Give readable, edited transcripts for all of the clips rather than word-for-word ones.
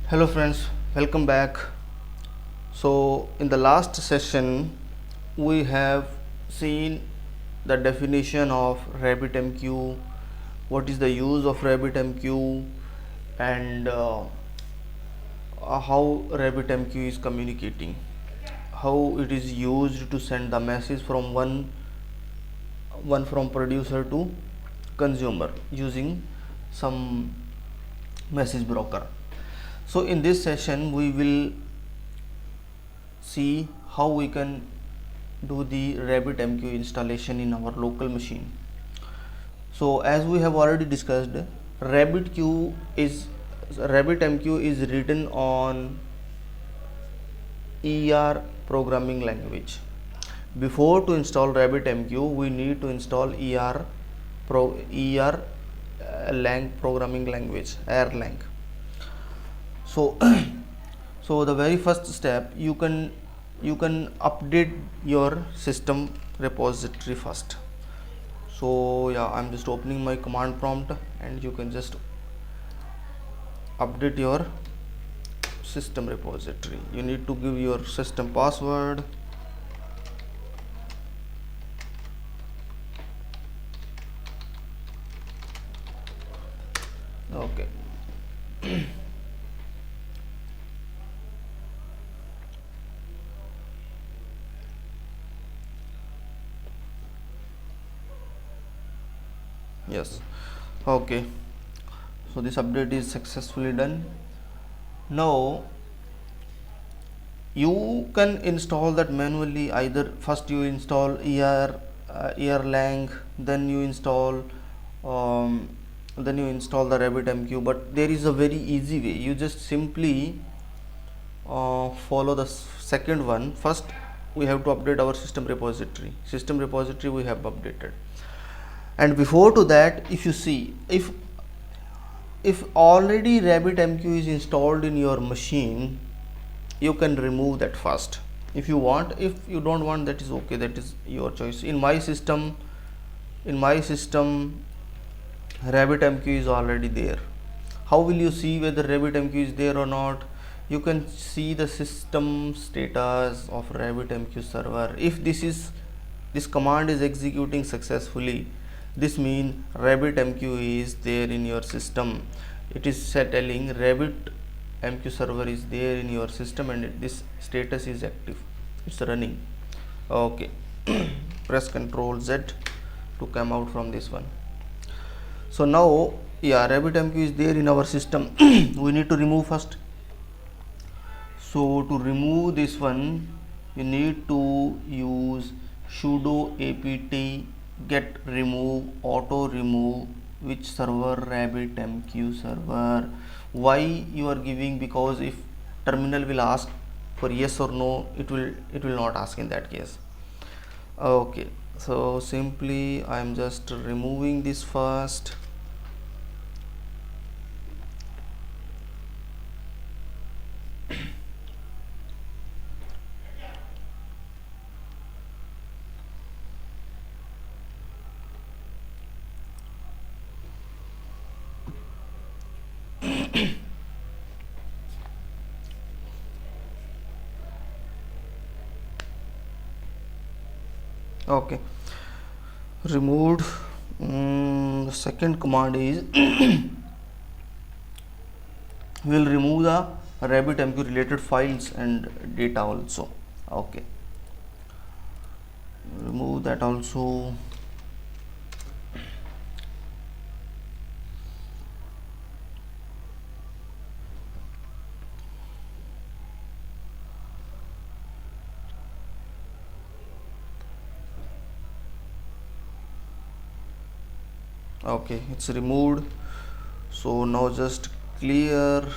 Hello friends, welcome back. So in the last session we have seen the definition of RabbitMQ, what is the use of RabbitMQ, and how RabbitMQ is communicating, how it is used to send the message from one from producer to consumer using some message broker. So in this session we will see how we can do the RabbitMQ installation in our local machine. So as we have already discussed, RabbitMQ is written on ER programming language. Before to install RabbitMQ, we need to install Lang programming language, Erlang. So so the very first step, you can update your system repository first. So yeah, I'm just opening my command prompt and you can just update your system repository. You need to give your system password. Okay. Yes. Okay, so this update is successfully done. Now you can install that manually. Either first you install Erlang, then you install the RabbitMQ. But there is a very easy way. You just simply follow the second one. First we have to update our system repository. We have updated, and before to that, if you see, if already RabbitMQ is installed in your machine, you can remove that first if you want. If you don't want, that is okay, that is your choice. In my system RabbitMQ is already there. How will you see whether RabbitMQ is there or not? You can see the system status of RabbitMQ server. If this command is executing successfully, this means RabbitMQ is there in your system. It is telling RabbitMQ server is there in your system and this status is active, it's running. Okay. Press Ctrl Z to come out from this one. So now, yeah, RabbitMQ is there in our system. We need to remove first. So to remove this one, you need to use sudo apt get remove auto remove which server, RabbitMQ server. Why you are giving? Because if terminal will ask for yes or no, it will not ask in that case. Okay, so simply I am just removing this first. Okay, removed. The second command is will remove the RabbitMQ related files and data also. Okay, remove that also. Okay, it's removed. So now just clear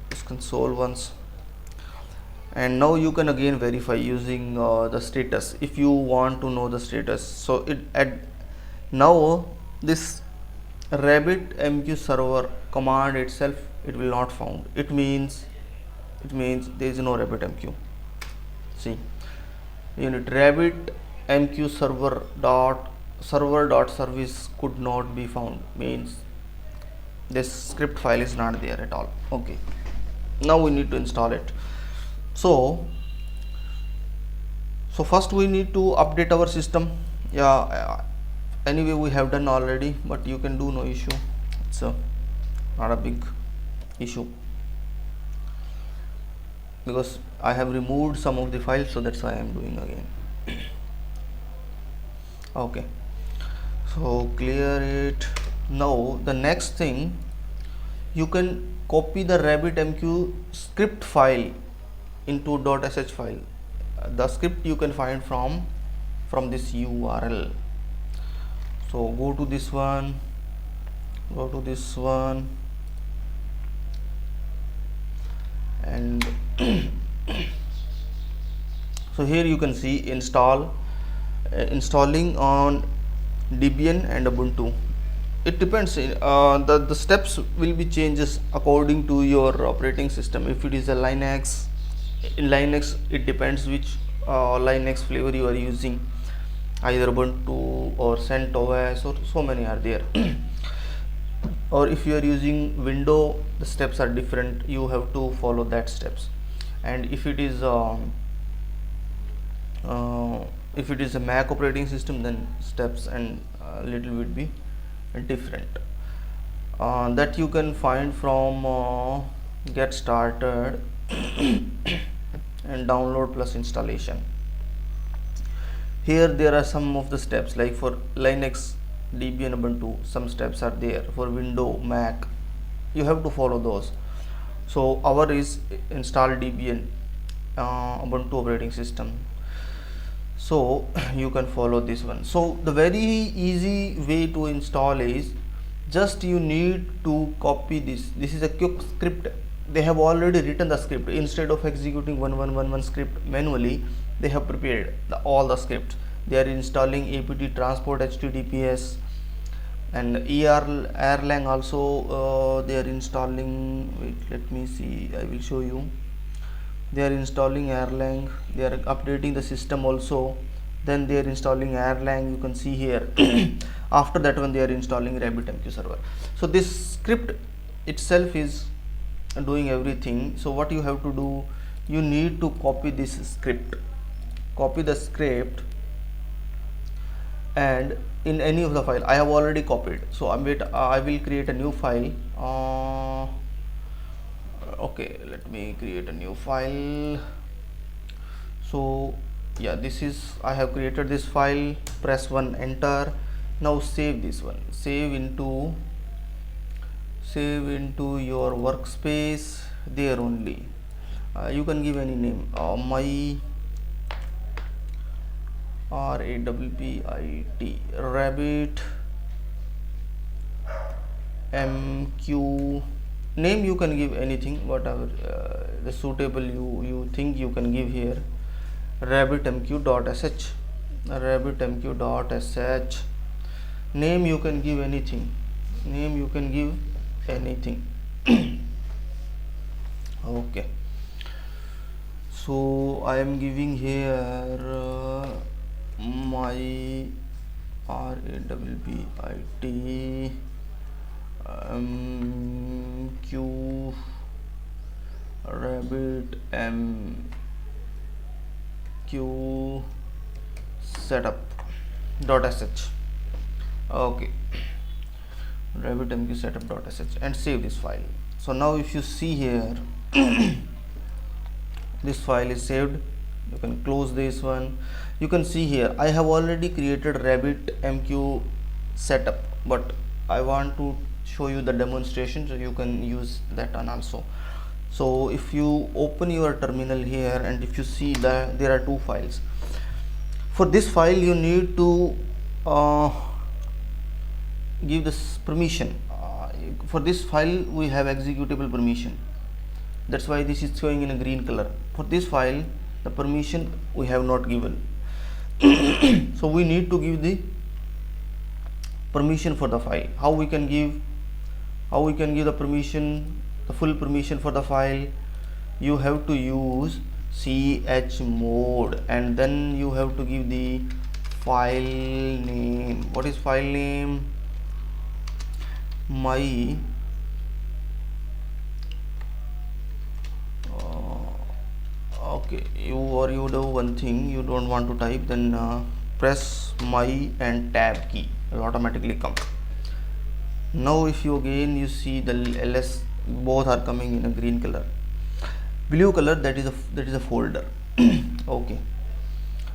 this console once, and now you can again verify using the status if you want to know the status. So now this RabbitMQ server command itself, it will not found. It means there is no RabbitMQ. See, unit RabbitMQ server dot service could not be found, means this script file is not there at all. Okay, now we need to install it. So first we need to update our system. Anyway we have done already, but you can do, no issue. It's not a big issue because I have removed some of the files, so that's why I am doing again. Okay, so clear it. Now the next thing, you can copy the RabbitMQ script file into .sh file. The script you can find from this URL. So go to this one, and so here you can see installing on Debian and Ubuntu. It depends, the steps will be changes according to your operating system. If it is a Linux, in Linux it depends which Linux flavor you are using, either Ubuntu or CentOS, or so many are there. Or if you are using Windows, the steps are different, you have to follow that steps. And if it is a Mac operating system, then steps and little bit be different. That you can find from get started and download plus installation. Here there are some of the steps, like for Linux, Debian, Ubuntu, some steps are there. For Windows, Mac, you have to follow those. So our is install Debian, Ubuntu operating system, so you can follow this one. So the very easy way to install is just you need to copy this. This is a quick script. They have already written the script. Instead of executing 1111 script manually, they have prepared all the scripts. They are installing apt transport https and erlang also. They are installing, wait, let me see, I will show you. They are installing erlang, they are updating the system also, then they are installing erlang, you can see here. After that one, they are installing RabbitMQ server. So this script itself is doing everything. So what you have to do, you need to copy this script, copy the script, and in any of the file. I have already copied, so I will create a new file. Okay, let me create a new file. So yeah, this is, I have created this file. Press 1, enter. Now save this one, save into your workspace. There only you can give any name, my RabbitMQ. Name you can give anything, whatever the suitable you think you can give here. RabbitMQ.sh, RabbitMQ.sh. Name you can give anything, Okay, so I am giving here my RabbitMQ RabbitMQ setup.sh. Okay, RabbitMQ setup.sh, and save this file. So now if you see here, this file is saved. You can close this one. You can see here I have already created RabbitMQ setup, but I want to show you the demonstration, so you can use that one also. So if you open your terminal here, and if you see that there are two files. For this file you need to give this permission. For this file we have executable permission, that's why this is showing in a green color. For this file the permission we have not given. So we need to give the permission for the file. How we can give the permission, the full permission for the file? You have to use chmod, and then you have to give the file name. What is file name? My Okay, you do one thing, you don't want to type, then press my and tab key, it will automatically come. Now if you again you see the ls, both are coming in a green color. Blue color, that is a folder. Okay,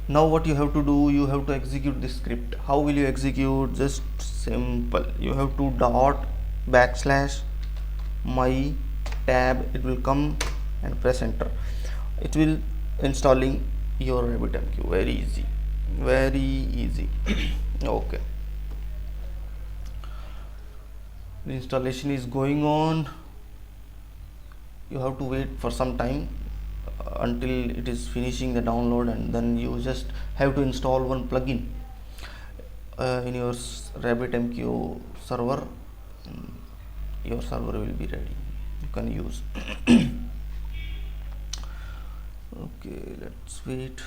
now what you have to do, you have to execute this script. How will you execute? Just simple, you have to dot backslash my tab, it will come, and press enter. It will installing your RabbitMQ. Very easy, very easy. Okay, the installation is going on. You have to wait for some time until it is finishing the download, and then you just have to install one plugin in your RabbitMQ server. Your server will be ready, you can use. Okay, let's wait.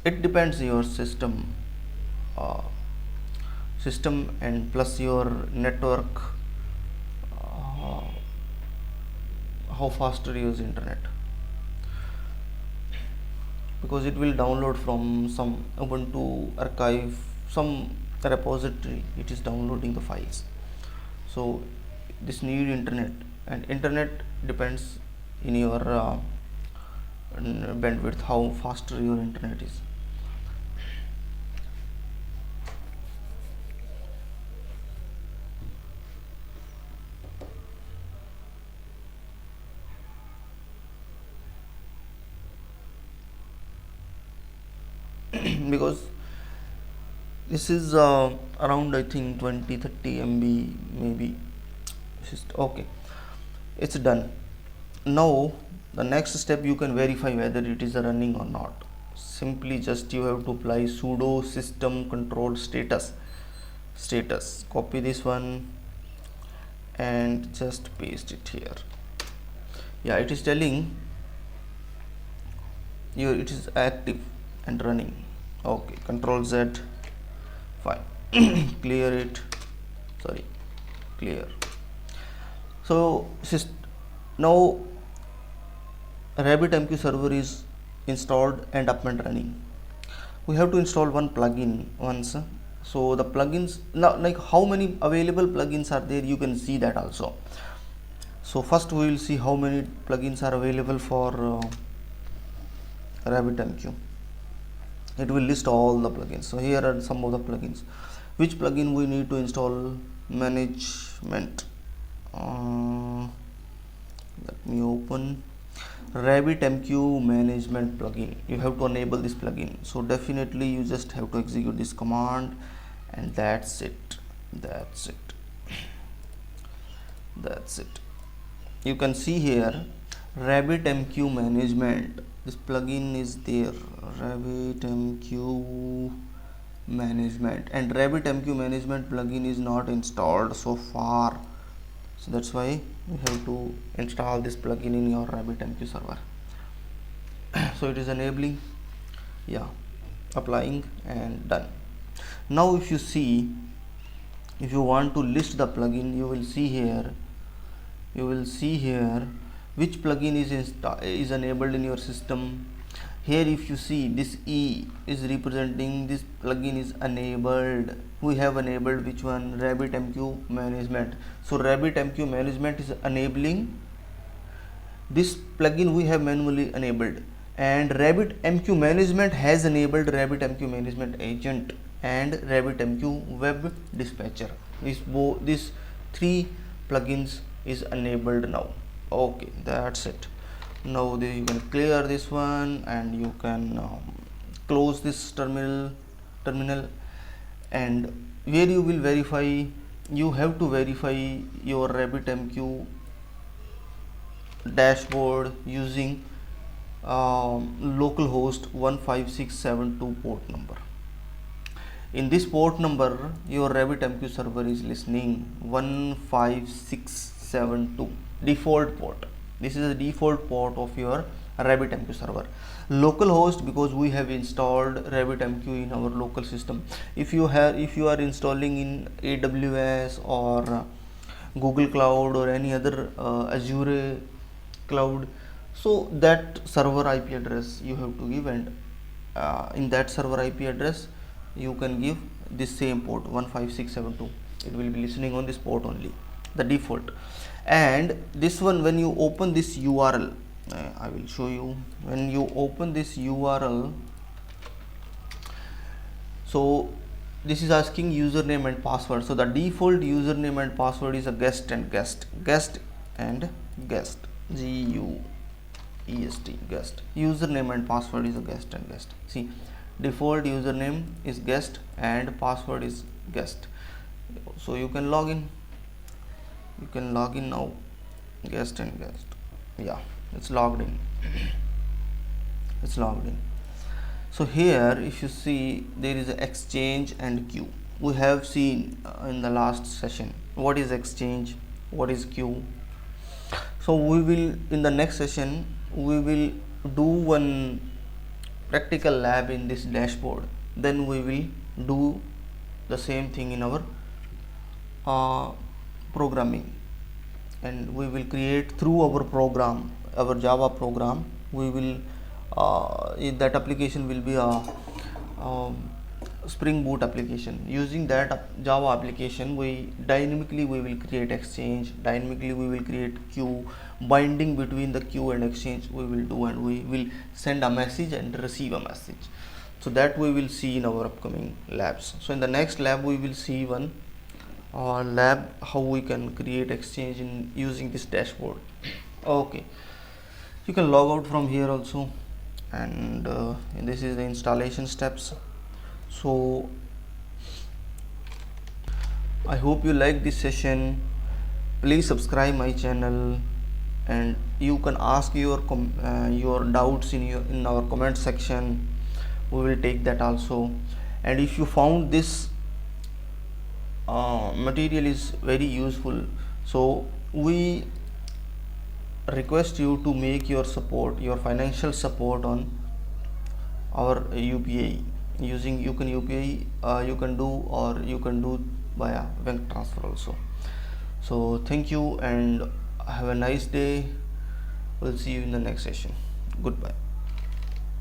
It depends your system and plus your network, how fast you use internet, because it will download from some Ubuntu archive, some repository, it is downloading the files. So this need internet, and internet depends in your bandwidth, how fast your internet is. Because this is around, I think 20-30 MB maybe. Okay, it's done. Now the next step, you can verify whether it is running or not. Simply just you have to apply sudo system control status. Copy this one and just paste it here. Yeah, it is telling you it is active and running. Okay, control Z, fine. Clear it, sorry, clear. So now RabbitMQ server is installed and up and running. We have to install one plugin once. So the plugins, now like how many available plugins are there, you can see that also. So first we will see how many plugins are available for RabbitMQ. It will list all the plugins. So here are some of the plugins. Which plugin we need to install? Management. Let me open RabbitMQ management plugin. You have to enable this plugin. So definitely you just have to execute this command, and that's it. You can see here RabbitMQ management. This plugin is there, RabbitMQ management, and RabbitMQ management plugin is not installed so far. So that's why you have to install this plugin in your RabbitMQ server. So it is enabling, yeah, applying and done. Now if you see, if you want to list the plugin, you will see here which plugin is enabled in your system. Here if you see, this E is representing this plugin is enabled. We have enabled which one? RabbitMQ management. So RabbitMQ management is enabling this plugin, we have manually enabled, and RabbitMQ management has enabled RabbitMQ management agent and RabbitMQ web dispatcher. These three plugins is enabled now. Okay, that's it. Now you can clear this one, and you can close this terminal, and where you will verify, you have to verify your RabbitMQ dashboard using localhost 15672 port number. In this port number, your RabbitMQ server is listening 15672 default port. This is the default port of your RabbitMQ server. Localhost, because we have installed RabbitMQ in our local system. If you are installing in AWS or Google Cloud or any other Azure cloud, So that server IP address you have to give, and in that server IP address you can give this same port 15672. It will be listening on this port only, the default. And this one, when you open this URL, I will show you. When you open this URL, so this is asking username and password. So the default username and password is a guest and guest, guest and guest, GUEST, guest. Username and password is a guest and guest. See, default username is guest and password is guest. So you can log in. You can log in now. Guest and guest. Yeah, it's logged in. It's logged in. So here, if you see, there is a exchange and queue. We have seen in the last session what is exchange, what is queue. So we will, in the next session, we will do one practical lab in this dashboard. Then we will do the same thing in our programming, and we will create through our program, our Java program. We will that application will be a Spring Boot application. Using that Java application, we will create exchange, dynamically we will create queue, binding between the queue and exchange we will do, and we will send a message and receive a message. So that we will see in our upcoming labs. So in the next lab we will see one lab how we can create exchange in using this dashboard. Okay, you can log out from here also, and this is the installation steps. So I hope you like this session. Please subscribe my channel, and you can ask your doubts in our comment section. We will take that also. And if you found this material is very useful, so we request you to make your financial support on our UPI. Using UPI you can do, or you can do via bank transfer also. So thank you and have a nice day. We'll see you in the next session. Goodbye.